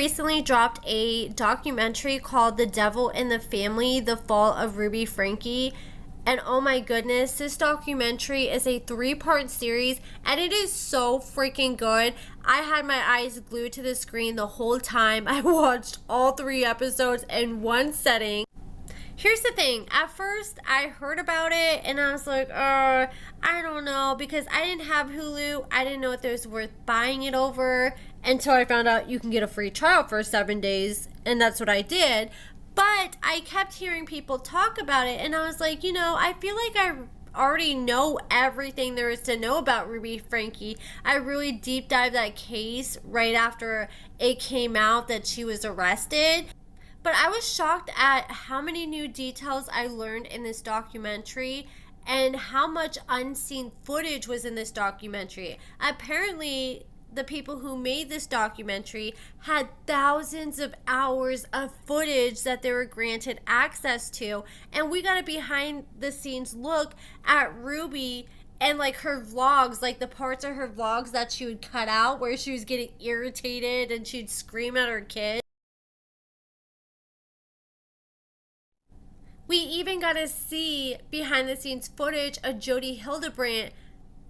recently dropped a documentary called The Devil in the Family, The Fall of Ruby Franke. And oh my goodness, this documentary is a 3-part series and it is so freaking good. I had my eyes glued to the screen the whole time. I watched all 3 episodes in one setting. Here's the thing. At first, I heard about it and I was like, I don't know, because I didn't have Hulu. I didn't know if it was worth buying it over until I found out you can get a free trial for 7 days, and that's what I did. But I kept hearing people talk about it, and I was like, I feel like I already know everything there is to know about Ruby Franke. I really deep dived that case right after it came out that she was arrested. But I was shocked at how many new details I learned in this documentary and how much unseen footage was in this documentary. Apparently, the people who made this documentary had thousands of hours of footage that they were granted access to. And we got a behind the scenes look at Ruby and like her vlogs, like the parts of her vlogs that she would cut out where she was getting irritated and she'd scream at her kids. We even got to see behind the scenes footage of Jodi Hildebrandt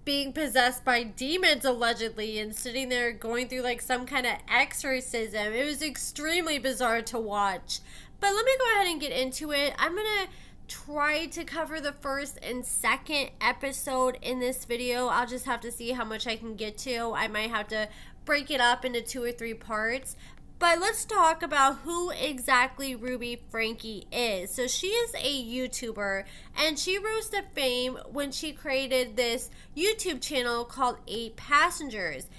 being possessed by demons allegedly and sitting there going through like some kind of exorcism. It was extremely bizarre to watch. But let me go ahead and get into it. I'm going to try to cover the first and second episode in this video. I'll just have to see how much I can get to. I might have to break it up into 2 or 3 parts. But let's talk about who exactly Ruby Franke is. So she is a YouTuber, and she rose to fame when she created this YouTube channel called 8 Passengers.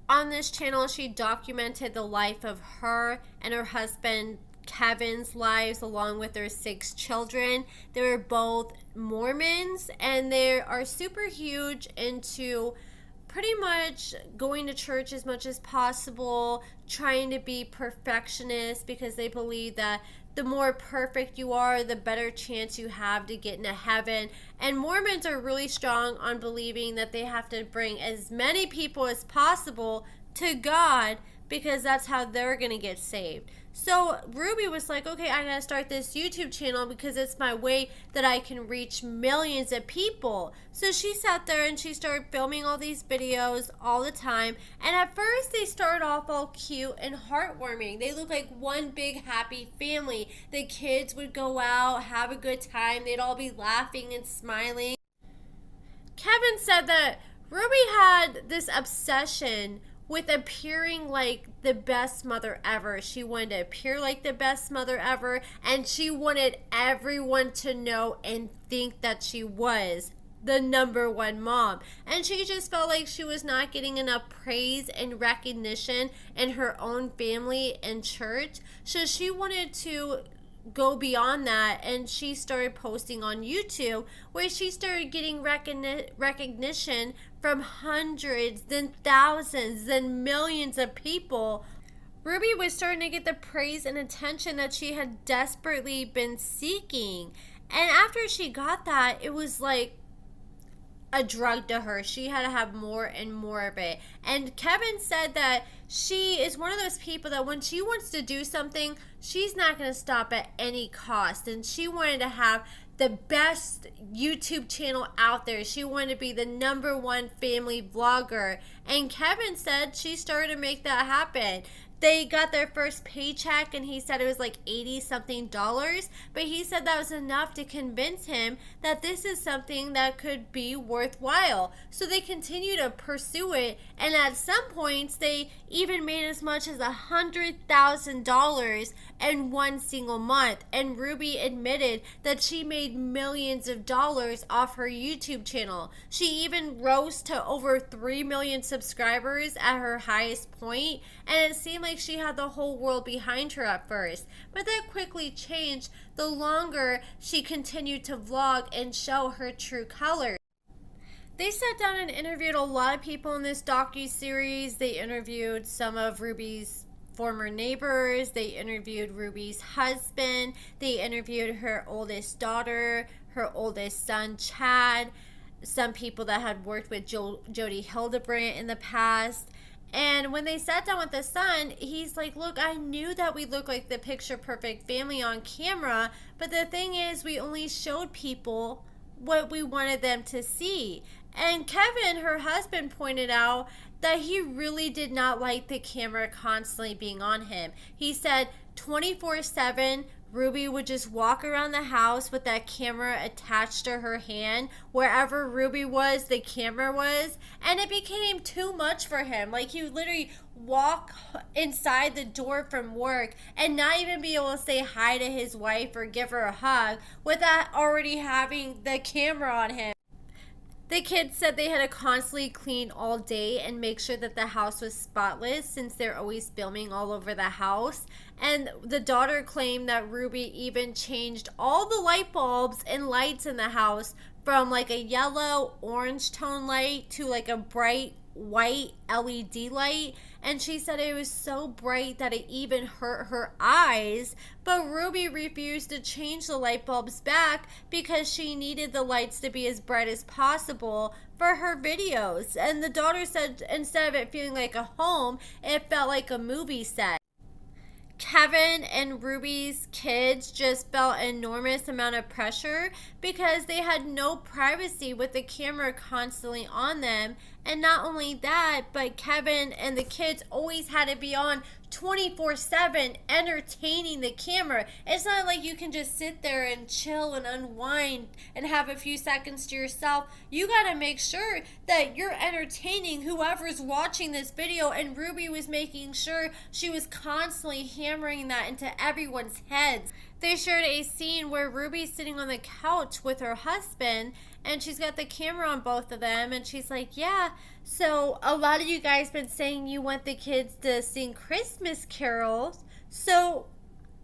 On this channel, she documented the life of her and her husband Kevin's lives along with their 6 children. They were both Mormons, and they are super huge into pretty much going to church as much as possible, trying to be perfectionists because they believe that the more perfect you are, the better chance you have to get into heaven. And Mormons are really strong on believing that they have to bring as many people as possible to God because that's how they're going to get saved. So Ruby was like, okay, I gotta start this YouTube channel because it's my way that I can reach millions of people. So she sat there and she started filming all these videos all the time. And at first they started off all cute and heartwarming. They looked like one big happy family. The kids would go out, have a good time. They'd all be laughing and smiling. Kevin said that Ruby had this obsession with appearing like the best mother ever. She wanted to appear like the best mother ever, and she wanted everyone to know and think that she was the #1 mom. And she just felt like she was not getting enough praise and recognition in her own family and church. So she wanted to go beyond that, and she started posting on YouTube where she started getting recognition from hundreds, then thousands, then millions of people. Ruby was starting to get the praise and attention that she had desperately been seeking. And after she got that, it was like a drug to her. She had to have more and more of it. And Kevin said that she is one of those people that when she wants to do something, she's not going to stop at any cost. And she wanted to have the best YouTube channel out there. She wanted to be the #1 family vlogger. And Kevin said she started to make that happen. They got their first paycheck, and he said it was like $80-something, but he said that was enough to convince him that this is something that could be worthwhile. So they continue to pursue it, and at some points they even made as much as $100,000 in one single month. And Ruby admitted that she made millions of dollars off her YouTube channel. She even rose to over 3 million subscribers at her highest point, and it seemed like she had the whole world behind her at first. But that quickly changed the longer she continued to vlog and show her true colors. They sat down and interviewed a lot of people in this docu-series. They interviewed some of Ruby's former neighbors. They interviewed Ruby's husband. They interviewed her oldest daughter, her oldest son, Chad, some people that had worked with Jodi Hildebrandt in the past. And when they sat down with the son, he's like, look, I knew that we look like the picture perfect family on camera, but the thing is, we only showed people what we wanted them to see. And Kevin, her husband, pointed out that he really did not like the camera constantly being on him. He said 24/7, Ruby would just walk around the house with that camera attached to her hand. Wherever Ruby was, the camera was. And it became too much for him. Like, he would literally walk inside the door from work and not even be able to say hi to his wife or give her a hug without already having the camera on him. The kids said they had to constantly clean all day and make sure that the house was spotless since they're always filming all over the house. And the daughter claimed that Ruby even changed all the light bulbs and lights in the house from like a yellow orange tone light to like a bright white LED light, and she said it was so bright that it even hurt her eyes. But Ruby refused to change the light bulbs back because she needed the lights to be as bright as possible for her videos. And the daughter said instead of it feeling like a home, it felt like a movie set. Kevin and Ruby's kids just felt an enormous amount of pressure because they had no privacy with the camera constantly on them. And not only that, but Kevin and the kids always had to be on 24/7 entertaining the camera. It's not like you can just sit there and chill and unwind and have a few seconds to yourself. You got to make sure that you're entertaining whoever's watching this video, and Ruby was making sure she was constantly hammering that into everyone's heads. They shared a scene where Ruby's sitting on the couch with her husband, and she's got the camera on both of them, and she's like, yeah, so a lot of you guys been saying you want the kids to sing Christmas carols, so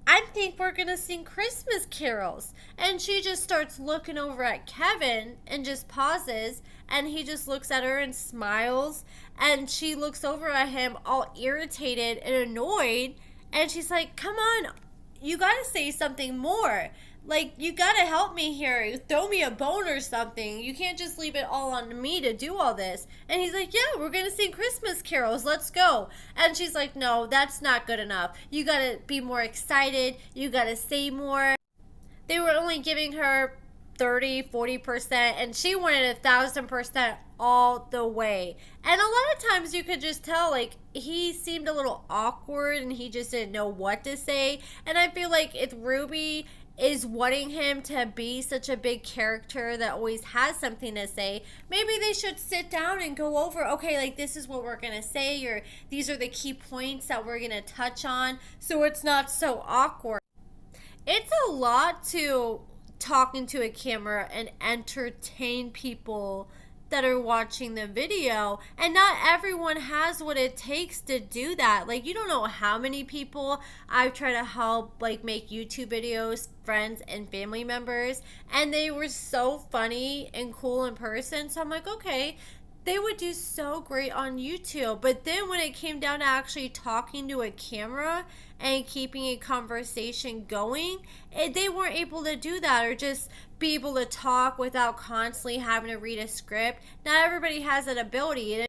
I think we're gonna sing Christmas carols. And she just starts looking over at Kevin and just pauses, and he just looks at her and smiles, and she looks over at him all irritated and annoyed, and she's like, come on, you gotta say something more. Like, you gotta help me here. Throw me a bone or something. You can't just leave it all on me to do all this. And he's like, yeah, we're gonna sing Christmas carols. Let's go. And she's like, no, that's not good enough. You gotta be more excited. You gotta say more. They were only giving her 30-40%, and she wanted 1,000% all the way. And a lot of times you could just tell, like, he seemed a little awkward and he just didn't know what to say. And I feel like if Ruby is wanting him to be such a big character that always has something to say, maybe they should sit down and go over, okay, like, this is what we're gonna say, or these are the key points that we're gonna touch on, so it's not so awkward. It's a lot to talk into a camera and entertain people that are watching the video, and not everyone has what it takes to do that. Like, you don't know how many people I've tried to help, like, make YouTube videos, friends and family members, and they were so funny and cool in person, so I'm like, okay, they would do so great on YouTube. But then when it came down to actually talking to a camera and keeping a conversation going, they weren't able to do that, or just be able to talk without constantly having to read a script. Not everybody has that ability.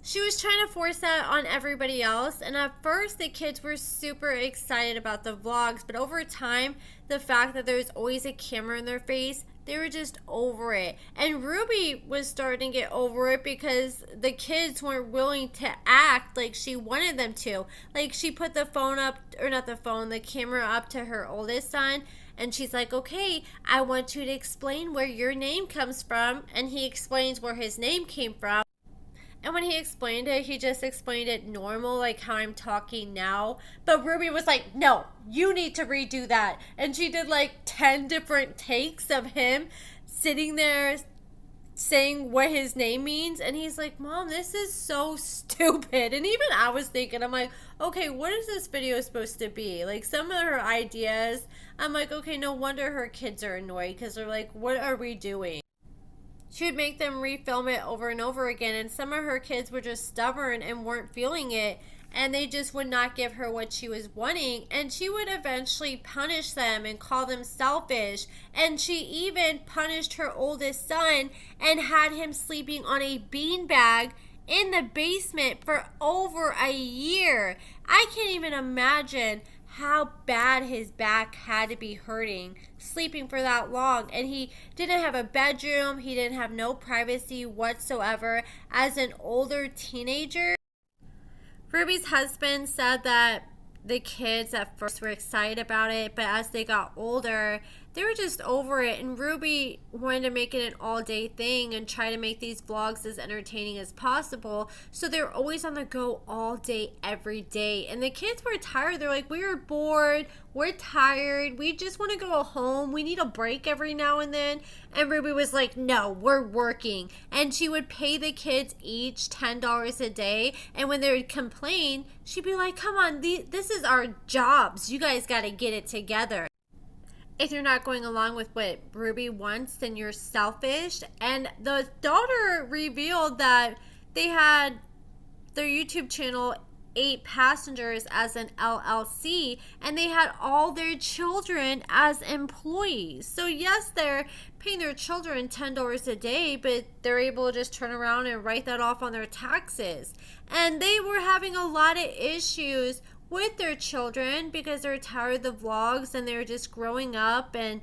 She was trying to force that on everybody else, and at first the kids were super excited about the vlogs, but over time, the fact that there's always a camera in their face, they were just over it. And Ruby was starting to get over it because the kids weren't willing to act like she wanted them to. Like, she put the phone up, or not the phone, the camera up to her oldest son, and she's like, okay, I want you to explain where your name comes from. And he explains where his name came from. And when he explained it, he just explained it normal, like how I'm talking now. But Ruby was like, no, you need to redo that. And she did like 10 different takes of him sitting there saying what his name means. And he's like, Mom, this is so stupid. And even I was thinking, I'm like, okay, what is this video supposed to be? Like, some of her ideas, I'm like, okay, no wonder her kids are annoyed, because they're like, what are we doing? She would make them refilm it over and over again, and some of her kids were just stubborn and weren't feeling it, and they just would not give her what she was wanting, and she would eventually punish them and call them selfish. And she even punished her oldest son and had him sleeping on a beanbag in the basement for over a year. I can't even imagine how bad his back had to be hurting sleeping for that long. And he didn't have a bedroom, he didn't have no privacy whatsoever as an older teenager. Ruby's husband said that the kids at first were excited about it, but as they got older, they were just over it. And Ruby wanted to make it an all-day thing and try to make these vlogs as entertaining as possible. So they were always on the go all day, every day. And the kids were tired. They're like, we were bored. We're tired. We just want to go home. We need a break every now and then. And Ruby was like, no, we're working. And she would pay the kids each $10 a day. And when they would complain, she'd be like, come on, this is our jobs. You guys got to get it together. If you're not going along with what Ruby wants, then you're selfish. And the daughter revealed that they had their YouTube channel 8 Passengers as an LLC, and they had all their children as employees. So yes, they're paying their children $10 a day, but they're able to just turn around and write that off on their taxes. And they were having a lot of issues with their children because they're tired of the vlogs and they're just growing up. And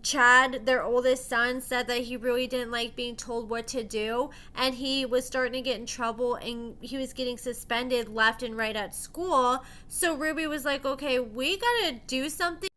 Chad, their oldest son, said that he really didn't like being told what to do, and he was starting to get in trouble and he was getting suspended left and right at school. So Ruby was like, okay, we gotta do something.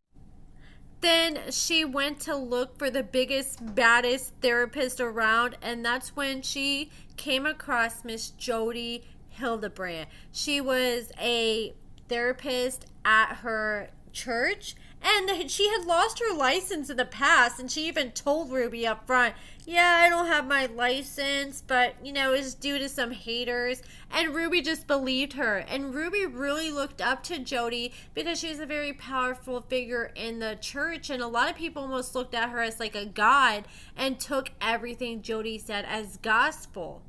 Then she went to look for the biggest, baddest therapist around, and that's when she came across Miss Jody Hildebrand. She was a therapist at her church, and she had lost her license in the past, and she even told Ruby up front, yeah, I don't have my license, but it's due to some haters. And Ruby just believed her, and Ruby really looked up to Jody because she's a very powerful figure in the church, and a lot of people almost looked at her as like a god and took everything Jody said as gospel.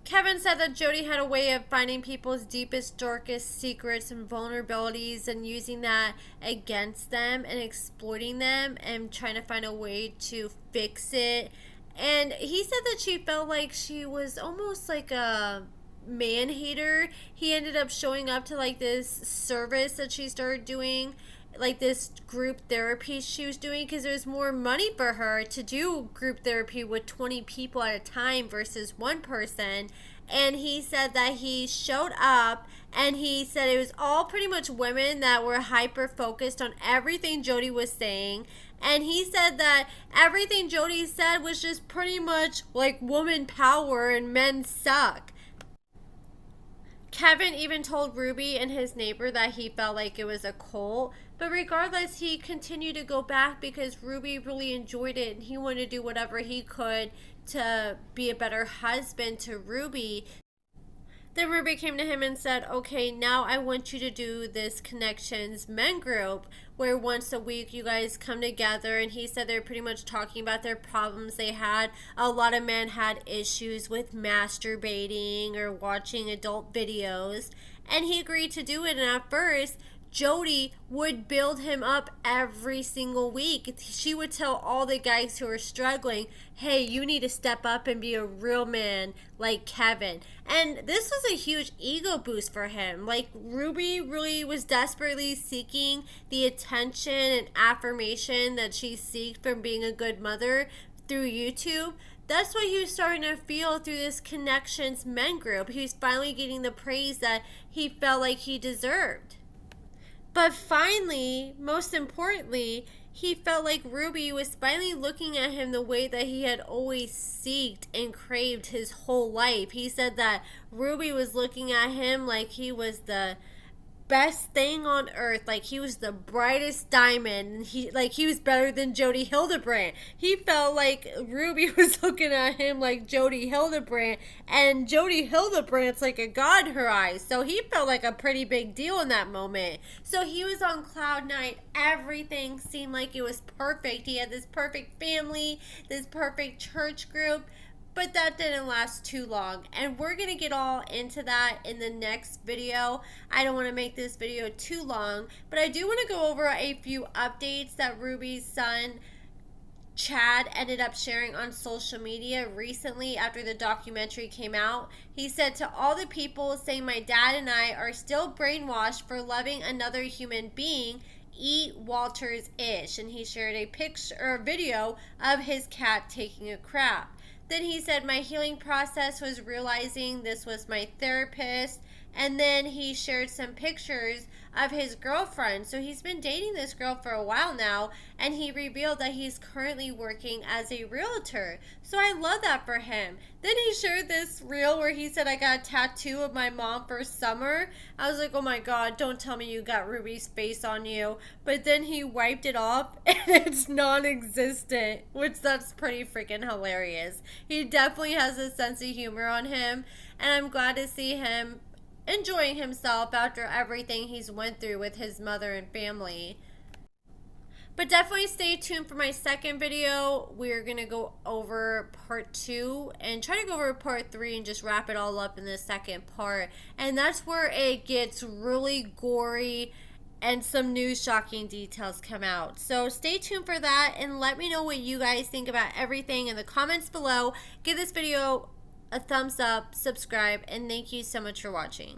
Kevin said that Jody had a way of finding people's deepest, darkest secrets and vulnerabilities and using that against them and exploiting them and trying to find a way to fix it. And he said that she felt like she was almost like a man hater. He ended up showing up to like this service that she started doing, like this group therapy she was doing, because there's more money for her to do group therapy with 20 people at a time versus one person. And he said that he showed up and he said it was all pretty much women that were hyper focused on everything Jody was saying. And he said that everything Jody said was just pretty much like woman power and men suck. Kevin even told Ruby and his neighbor that he felt like it was a cult. But regardless, he continued to go back because Ruby really enjoyed it and he wanted to do whatever he could to be a better husband to Ruby. Then Ruby came to him and said, okay, now I want you to do this Connections men group where once a week you guys come together. And he said they're pretty much talking about their problems they had. A lot of men had issues with masturbating or watching adult videos. And he agreed to do it. And at first, Jody would build him up every single week. She would tell all the guys who are struggling, hey, you need to step up and be a real man like Kevin. And this was a huge ego boost for him. Like, Ruby really was desperately seeking the attention and affirmation that she seeked from being a good mother through YouTube. That's what he was starting to feel through this Connections men group. He was finally getting the praise that he felt like he deserved. But finally, most importantly, he felt like Ruby was finally looking at him the way that he had always seeked and craved his whole life. He said that Ruby was looking at him like he was the best thing on earth, like he was the brightest diamond, and he was better than Jody Hildebrand. He felt like Ruby was looking at him like Jody Hildebrand, and Jody Hildebrand's like a god in her eyes. So he felt like a pretty big deal in that moment. So he was on cloud nine. Everything seemed like it was perfect. He had this perfect family, this perfect church group. But that didn't last too long, and we're going to get all into that in the next video. I don't want to make this video too long, but I do want to go over a few updates that Ruby's son Chad ended up sharing on social media recently after the documentary came out. He said, to all the people saying my dad and I are still brainwashed for loving another human being, eat Walter's ish. And he shared a picture or a video of his cat taking a crap. Then he said, my healing process was realizing this was my therapist. And then he shared some pictures of his girlfriend. So he's been dating this girl for a while now, and he revealed that he's currently working as a realtor. So I love that for him. Then he shared this reel where he said, I got a tattoo of my mom for summer. I was like, oh my God, don't tell me you got Ruby's face on you. But then he wiped it off and it's non-existent, which that's pretty freaking hilarious. He definitely has a sense of humor on him, and I'm glad to see him enjoying himself after everything he's went through with his mother and family. But definitely stay tuned for my second video. We're going to go over part 2 and try to go over part 3 and just wrap it all up in the second part. And that's where it gets really gory and some new shocking details come out. So stay tuned for that and let me know what you guys think about everything in the comments below. Give this video a thumbs up, subscribe, and thank you so much for watching.